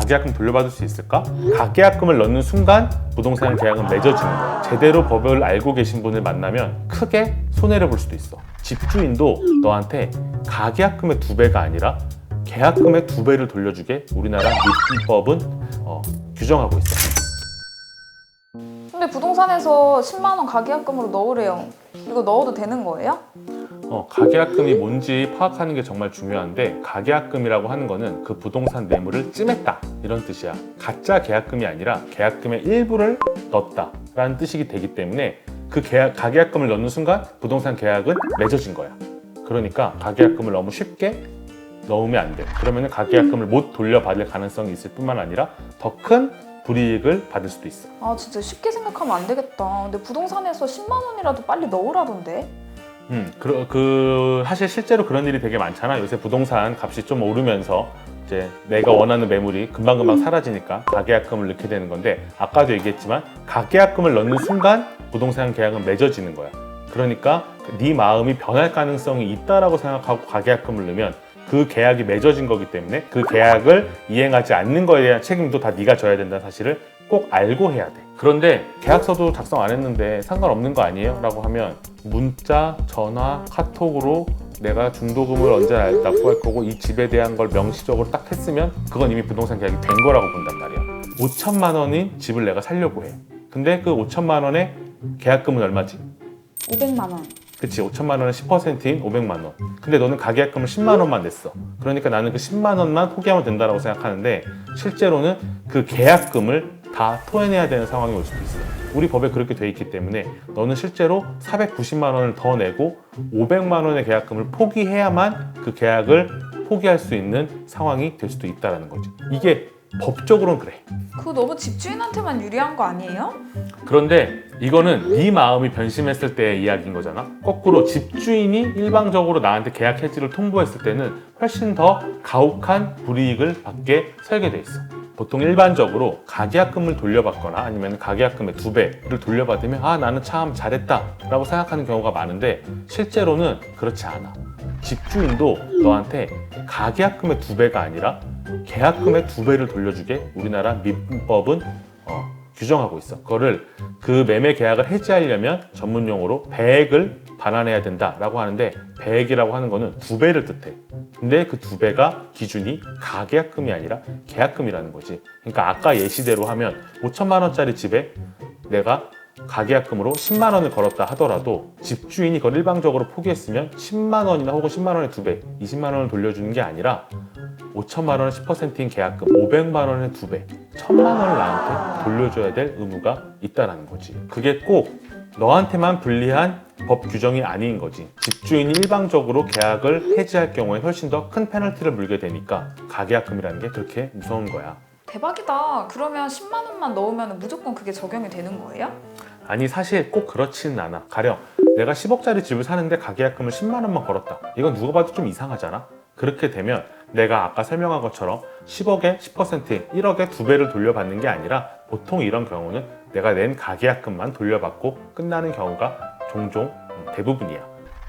가계약금 돌려받을 수 있을까? 가계약금을 넣는 순간 부동산 계약은 맺어지는 거야. 제대로 법을 알고 계신 분을 만나면 크게 손해를 볼 수도 있어. 집주인도 너한테 가계약금의 2배가 아니라 계약금의 2배를 돌려주게 우리나라 민법은 규정하고 있어. 근데 부동산에서 10만 원 가계약금으로 넣으래요. 이거 넣어도 되는 거예요? 가계약금이 뭔지 파악하는 게 정말 중요한데, 가계약금이라고 하는 거는 그 부동산 뇌물을 찜했다 이런 뜻이야. 가짜 계약금이 아니라 계약금의 일부를 넣었다 라는 뜻이기 되기 때문에 그 가계약금을 넣는 순간 부동산 계약은 맺어진 거야. 그러니까 가계약금을 너무 쉽게 넣으면 안 돼. 그러면 가계약금을 못 돌려받을 가능성이 있을 뿐만 아니라 더 큰 불이익을 받을 수도 있어. 아 진짜 쉽게 생각하면 안 되겠다. 근데 부동산에서 10만 원이라도 빨리 넣으라던데? 사실 실제로 그런 일이 되게 많잖아. 요새 부동산 값이 좀 오르면서 이제 내가 원하는 매물이 금방금방 사라지니까 가계약금을 넣게 되는 건데, 아까도 얘기했지만 가계약금을 넣는 순간 부동산 계약은 맺어지는 거야. 그러니까 네 마음이 변할 가능성이 있다라고 생각하고 가계약금을 넣으면 그 계약이 맺어진 거기 때문에 그 계약을 이행하지 않는 거에 대한 책임도 다 네가 져야 된다는 사실을 꼭 알고 해야 돼. 그런데 계약서도 작성 안 했는데 상관없는 거 아니에요? 라고 하면 문자, 전화, 카톡으로 내가 중도금을 언제 납부할 거고 이 집에 대한 걸 명시적으로 딱 했으면 그건 이미 부동산 계약이 된 거라고 본단 말이야. 5천만 원인 집을 내가 살려고 해. 근데 그 5천만 원의 계약금은 얼마지? 500만 원. 그치, 5천만 원의 10%인 500만 원. 근데 너는 가계약금을 10만 원만 냈어. 그러니까 나는 그 10만 원만 포기하면 된다고 생각하는데, 실제로는 그 계약금을 다 토해내야 되는 상황이 올 수도 있어. 우리 법에 그렇게 돼 있기 때문에 너는 실제로 490만 원을 더 내고 500만 원의 계약금을 포기해야만 그 계약을 포기할 수 있는 상황이 될 수도 있다는 거지. 이게 법적으로는 그래. 그거 너무 집주인한테만 유리한 거 아니에요? 그런데 이거는 네 마음이 변심했을 때의 이야기인 거잖아. 거꾸로 집주인이 일방적으로 나한테 계약 해지를 통보했을 때는 훨씬 더 가혹한 불이익을 받게 설계돼 있어. 보통 일반적으로 가계약금을 돌려받거나 아니면 가계약금의 2배를 돌려받으면 나는 참 잘했다 라고 생각하는 경우가 많은데, 실제로는 그렇지 않아. 집주인도 너한테 가계약금의 2배가 아니라 계약금의 2배를 돌려주게 우리나라 민법은 규정하고 있어. 그거를 그 매매 계약을 해지하려면 전문용어로 배액을 반환해야 된다라고 하는데, 배액이라고 하는 거는 2배를 뜻해. 근데 그 2배가 기준이 가계약금이 아니라 계약금이라는 거지. 그러니까 아까 예시대로 하면 5천만 원짜리 집에 내가 가계약금으로 10만 원을 걸었다 하더라도 집주인이 그걸 일방적으로 포기했으면 10만 원이나 혹은 10만 원의 2배, 20만 원을 돌려주는 게 아니라 5천만 원의 10%인 계약금, 500만 원의 2배, 1000만 원을 나한테 돌려줘야 될 의무가 있다는 거지. 그게 꼭 너한테만 불리한 법 규정이 아닌 거지. 집주인이 일방적으로 계약을 해지할 경우에 훨씬 더 큰 페널티를 물게 되니까 가계약금이라는 게 그렇게 무서운 거야. 대박이다. 그러면 10만 원만 넣으면 무조건 그게 적용이 되는 거예요? 아니, 사실 꼭 그렇지는 않아. 가령 내가 10억짜리 집을 사는데 가계약금을 10만 원만 걸었다. 이건 누가 봐도 좀 이상하잖아. 그렇게 되면 내가 아까 설명한 것처럼 10억에 10%인 1억에 2배를 돌려받는 게 아니라, 보통 이런 경우는 내가 낸 가계약금만 돌려받고 끝나는 경우가 종종 대부분이야.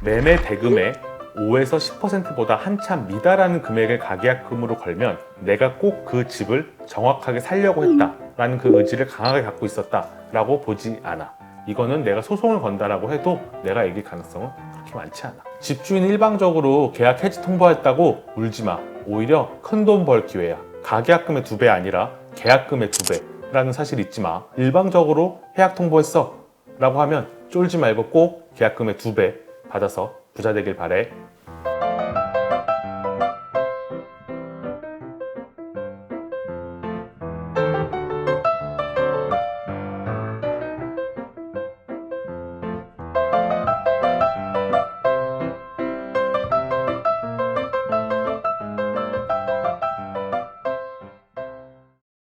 매매 대금의 5에서 10%보다 한참 미달하는 금액을 가계약금으로 걸면 내가 꼭 그 집을 정확하게 살려고 했다라는 그 의지를 강하게 갖고 있었다라고 보지 않아. 이거는 내가 소송을 건다라고 해도 내가 이길 가능성은 그렇게 많지 않아. 집주인 일방적으로 계약 해지 통보했다고 울지 마. 오히려 큰 돈 벌 기회야. 가계약금의 2배 아니라 계약금의 2배라는 사실 잊지 마. 일방적으로 해약 통보했어 라고 하면 쫄지 말고 꼭 계약금의 2배 받아서 부자 되길 바래.